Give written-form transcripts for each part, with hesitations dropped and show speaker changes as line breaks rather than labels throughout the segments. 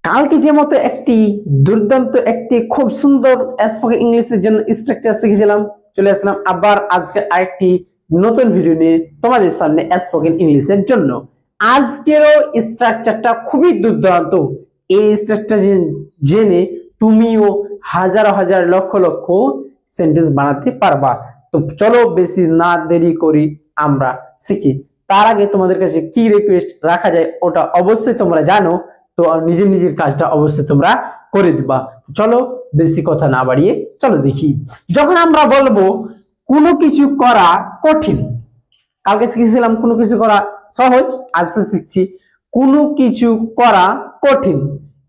কালকে যে মতো একটি দুর্দান্ত একটি খুব সুন্দর স্পোকেন ইংলিশের জন্য স্ট্রাকচার শিখেছিলাম, চলে আসলাম আবার আজকে আরেকটি নতুন ভিডিও নিয়ে তোমাদের সামনে স্পোকেন ইংলিশের জন্য। আজকেরও স্ট্রাকচারটা খুবই দুর্দান্ত। এই স্ট্রাকচার জেনে তুমিও হাজার হাজার লক্ষ লক্ষ সেন্টেন্স বানাতে পারবা। তো চলো বেশি না দেরি করি আমরা শিখি। তার আগে তোমাদের কাছে কি রিকোয়েস্ট রাখা যায় ওটা অবশ্যই তোমরা জানো, তো নিজের নিজের কাজটা অবশ্যই তোমরা করে দিবা। চলো বেশি কথা না বাড়িয়ে চলো দেখি। যখন আমরা বলবো কোনো কিছু করা কঠিন, কালকে শিখেছিলাম কোনো কিছু করা সহজ, আজকে শিখছি কোনো কিছু করা কঠিন।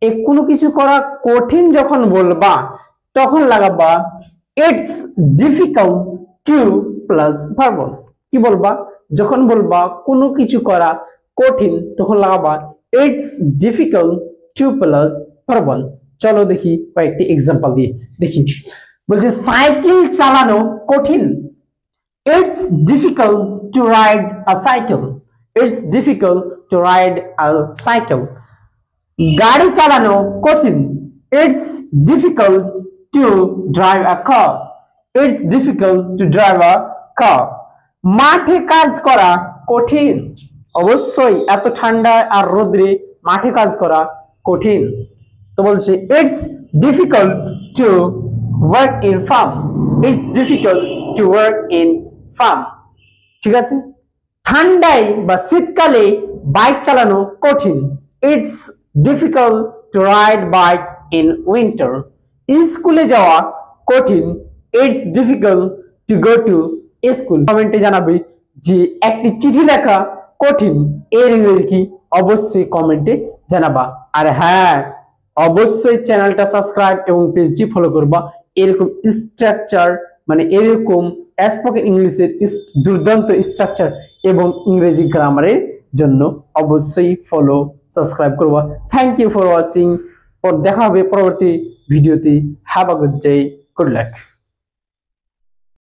এই কোনো কিছু করা কঠিন যখন বলবা তখন লাগাবা it's difficult to plus verb. কি বলবা? যখন বলবা কোনো কিছু করা কঠিন তখন লাগাবা it's difficult to plus verb. চলো দেখি কয়েকটি এক্সাম্পল দিয়ে দেখি। বলছে সাইকেল চালানো কঠিন, it's difficult to ride a cycle. It's difficult to ride a cycle. গাড়ি চালানো কঠিন, it's difficult to drive a car. It's difficult to drive a car. মাঠে কাজ করা কঠিন, অবশ্যই এত ঠান্ডা আর রোদ্রে মাঠে কাজ করা কঠিন। তো বলছে it's difficult to work in farm. It's difficult to work in farm. ঠিক আছে। ঠান্ডায় বা শীতকালে বাইক চালানো কঠিন, it's difficult to ride bike in winter. স্কুলে যাওয়া কঠিন, it's difficult to go to school. কমেন্টে জানাবে যে একটি চিঠি লেখা কঠিন, এর ইংরেজি কি অবশ্যই কমেন্টে জানাবা। আর হ্যাঁ, অবশ্যই চ্যানেলটা সাবস্ক্রাইব এবং পেজটি ফলো করবা। এরকম স্ট্রাকচার মানে এরকম স্পোকেন ইংলিশের দুর্দান্ত স্ট্রাকচার এবং ইংরেজি গ্রামারের জন্য অবশ্যই ফলো সাবস্ক্রাইব করবা। Thank you for watching. দেখা হবে পরবর্তী ভিডিওতে। Have a good day, good lakh.